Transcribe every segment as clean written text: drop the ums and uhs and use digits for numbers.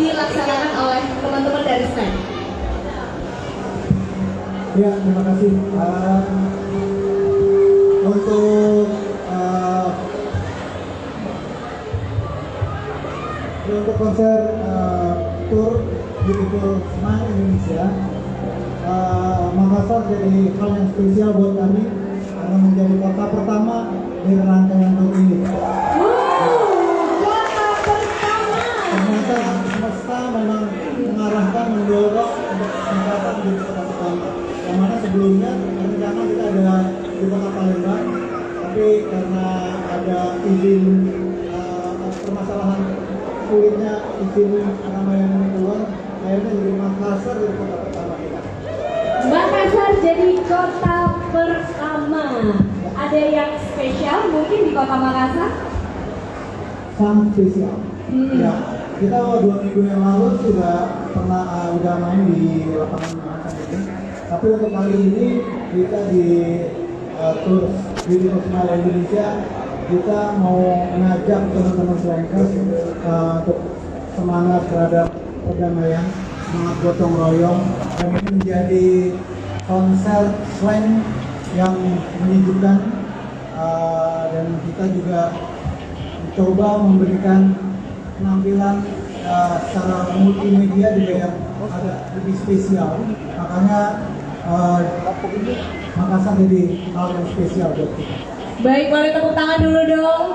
dilaksanakan oleh teman-teman dari SNAP? Ya, terima kasih. Untuk konser tour Beautiful Smile Indonesia, Makassar jadi hal yang spesial buat kami karena menjadi kota pertama di rangkaian tour ini. Kota pertama. Ternyata semesta memang mengarahkan, mendorong untuk Makassar menjadi kota pertama. Yang mana sebelumnya rencana kita ada di kota Palembang, tapi karena ada izin permasalahan sulitnya izin Ramayana ini keluar, akhirnya jadi Makassar jadi kota pertama kita. Makassar jadi kota pertama. Ada yang spesial mungkin di kota Makassar? Sangat spesial. Ya, kita 2 minggu yang lalu sudah pernah udah main di lapangan Makassar ini. Tapi untuk kali ini kita di tour Beautiful Smile Indonesia, kita mau mengajak teman-teman slankers untuk semangat terhadap perdamaian, semangat gotong royong, dan ini menjadi konser slang yang menyejukkan, dan kita juga mencoba memberikan penampilan secara multimedia juga yang agak lebih spesial. Makanya Makassar jadi hal yang spesial buat kita. Baik, boleh tepuk tangan dulu dong.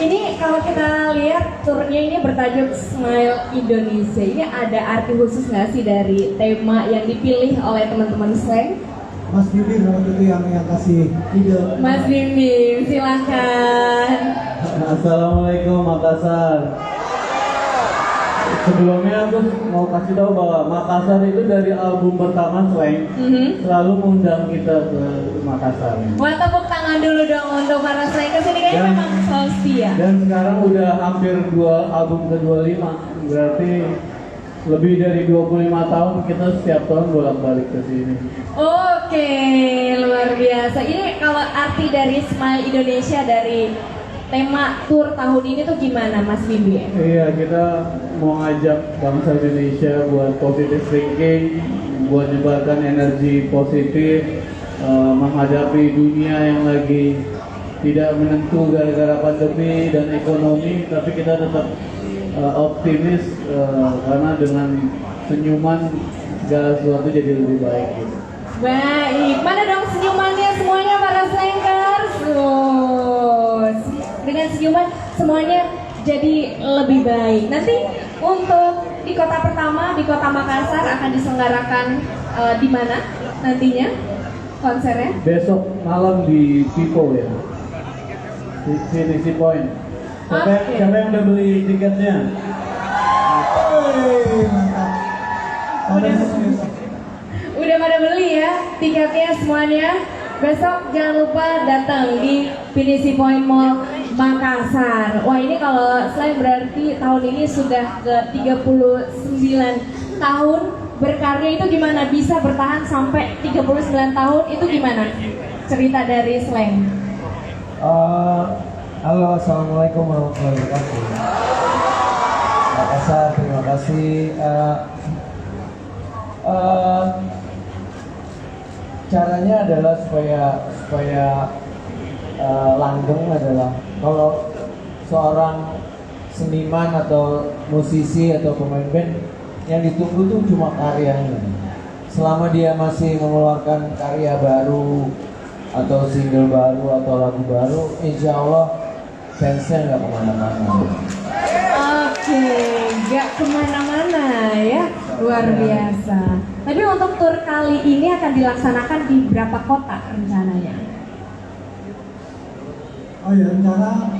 Ini kalau kita lihat turnya ini bertajuk Smile Indonesia. Ini ada arti khusus nggak sih dari tema yang dipilih oleh teman-teman slang? Mas Bibim waktu itu yang kasih ide. Mas Bim, silahkan. Assalamualaikum Makassar. Sebelumnya aku mau kasih tahu bahwa Makassar itu dari album pertama Slang selalu mengundang kita ke Makassar. Wah, tepuk tangan dulu dong untuk para slankers ini kayaknya memang selalu setia. Dan sekarang udah hampir album ke-25, berarti lebih dari 25 tahun kita setiap tahun bolak-balik ke sini. Oke, luar biasa. Ini kalau arti dari Smile Indonesia dari tema tour tahun ini tuh gimana Mas Bimbi? Iya, kita mau ngajak bangsa Indonesia buat positive thinking, buat menyebarkan energi positif, menghadapi dunia yang lagi tidak menentu gara-gara pandemi dan ekonomi, tapi kita tetap optimis karena dengan senyuman segala sesuatu jadi lebih baik. Gitu. Baik, mana dong senyumannya semuanya para slankers? Dengan senyuman semuanya jadi lebih baik. Nanti untuk di kota pertama, di kota Makassar akan diselenggarakan di mana nantinya konsernya? Besok malam di Pipo ya, di Finisi Point. Siapa yang udah beli tiketnya? Mantap. Udah pada beli ya tiketnya semuanya. Besok jangan lupa datang di Finisi Point Mall Makassar. Wah, ini kalau selain berarti tahun ini sudah ke 39 tahun berkarya. Itu gimana bisa bertahan sampai 39 tahun? Itu gimana cerita dari Slang? Halo, assalamualaikum warahmatullahi wabarakatuh. Makassar, terima kasih. Caranya adalah supaya langgeng adalah kalau seorang seniman atau musisi atau pemain band yang ditunggu tuh cuma karyanya. Selama dia masih mengeluarkan karya baru atau single baru atau lagu baru, insya Allah fansnya nggak kemana-mana. Oke, nggak kemana-mana ya, luar biasa. Tapi untuk tur kali ini akan dilaksanakan di berapa kota rencananya? Oh ya, rencana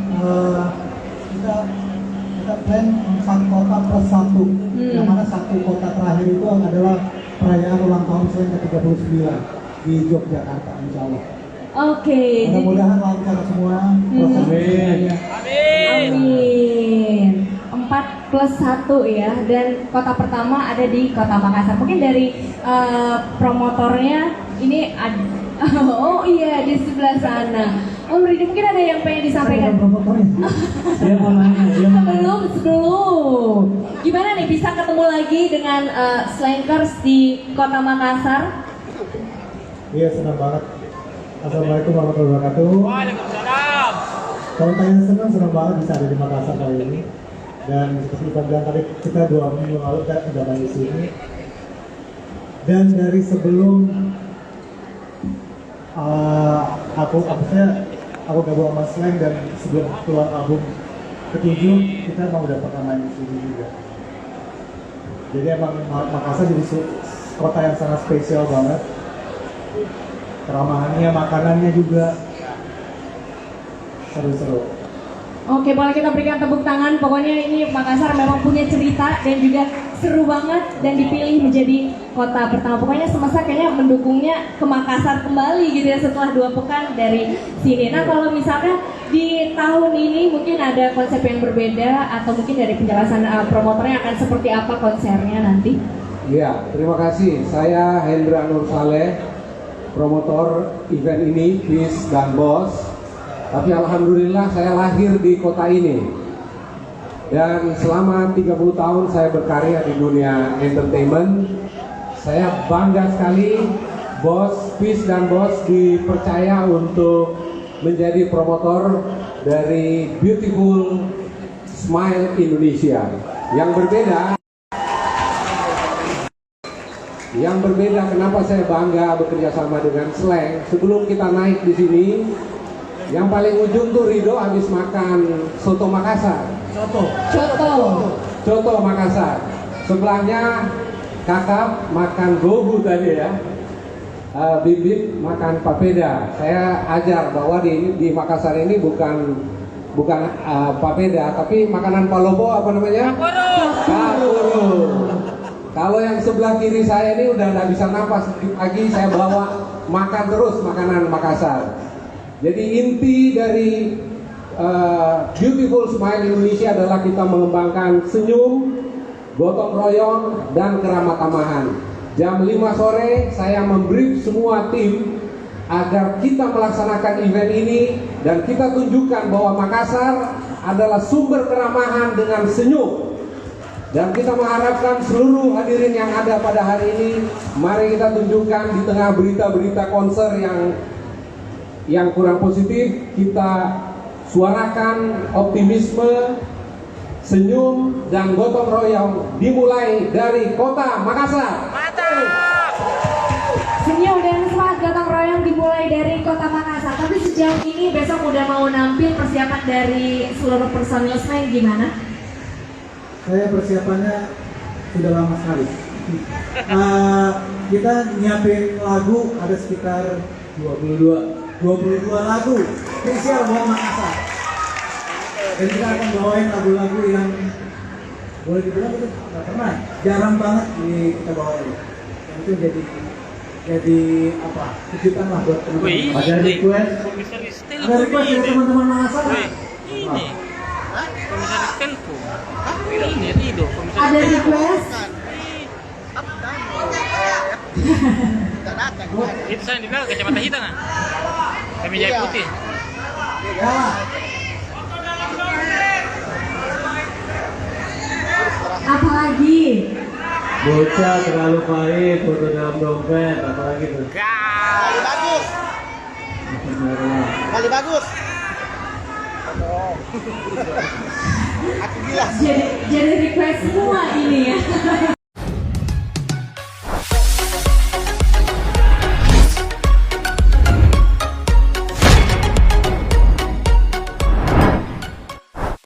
kita plan 4 kota plus 1. Yang mana 1 kota terakhir itu adalah perayaan ulang tahun Slang ke-39 di Yogyakarta, insya Allah. Oke, Mudah-mudahan lancar semua prosesnya. Amin. 4 plus 1 ya, dan kota pertama ada di kota Makassar. Mungkin dari promotornya ini ada, oh iya di sebelah sana. Om Ridi mungkin ada yang pengen disampaikan. Dia mau nanya, dia mau nanya. Sebelum gimana nih bisa ketemu lagi dengan Slankers di Kota Makassar? Iya, senang banget. Assalamualaikum warahmatullahi wabarakatuh. Waalaikumsalam. Kalau tanya senang banget bisa ada di Makassar kali ini. Dan seperti Pak bilang tadi, kita 2 minggu lalu kita sudah main di sini. Dan dari sebelum aku gabung sama Slang dan sebelum keluar album ke-7, kita emang udah pernah main di sini juga. Jadi emang Makassar jadi kota yang sangat spesial banget. Keramahannya, makanannya juga seru-seru. Oke, boleh kita berikan tepuk tangan. Pokoknya ini Makassar memang punya cerita dan juga seru banget dan dipilih menjadi kota pertama. Pokoknya semesta kayaknya mendukungnya ke Makassar kembali gitu ya setelah 2 pekan dari sini. Nah, kalau misalkan di tahun ini mungkin ada konsep yang berbeda atau mungkin dari penjelasan promotornya akan seperti apa konsernya nanti? Iya, terima kasih. Saya Hendra Nur Saleh, promotor event ini, Peace dan Boss. Tapi alhamdulillah saya lahir di kota ini. Dan selama 30 tahun saya berkarya di dunia entertainment. Saya bangga sekali Boss, Peace dan Boss dipercaya untuk menjadi promotor dari Beautiful Smile Indonesia. Yang berbeda kenapa saya bangga bekerja sama dengan Slang. Sebelum kita naik di sini, yang paling ujung tuh Rido habis makan soto Makassar. Coto Makassar. Sebelahnya Kakap makan gobu tadi ya. Bibit makan papeda. Saya ajar bahwa di Makassar ini bukan papeda, tapi makanan palopo apa namanya? Kapuru. Kalau yang sebelah kiri saya ini udah nggak bisa napas. Pagi saya bawa makan terus makanan Makassar. Jadi inti dari Beautiful Smile Indonesia adalah kita mengembangkan senyum, gotong royong, dan keramah tamahan. Jam 5 sore saya membrief semua tim agar kita melaksanakan event ini dan kita tunjukkan bahwa Makassar adalah sumber keramahan dengan senyum. Dan kita mengharapkan seluruh hadirin yang ada pada hari ini, mari kita tunjukkan di tengah berita-berita konser yang kurang positif, kita suarakan optimisme, senyum, dan gotong royong dimulai dari kota Makassar. Senyum dan semangat gotong royong dimulai dari kota Makassar. Tapi sejauh ini besok udah mau nampil, persiapan dari seluruh personil Slang gimana? Saya persiapannya sudah lama sekali. Kita nyiapin lagu ada sekitar 22 lagu spesial buat Makassar. Dan kita akan bawain lagu-lagu yang boleh dibilang itu nggak pernah, jarang banget kita bawain. Yang itu jadi apa? Kejutan lah buat teman-teman. Ada request? Ada request dari teman-teman Makassar. Komisaris Telco. Ini Rido, komisaris Ada request? itu saya di belakang kacamata hitam kan? Kemeja putih. Ya. Apa lagi? Bocah terlalu pahit, foto dalam dompet, apalagi tuh. Kali bagus. Jadi request semua ini ya.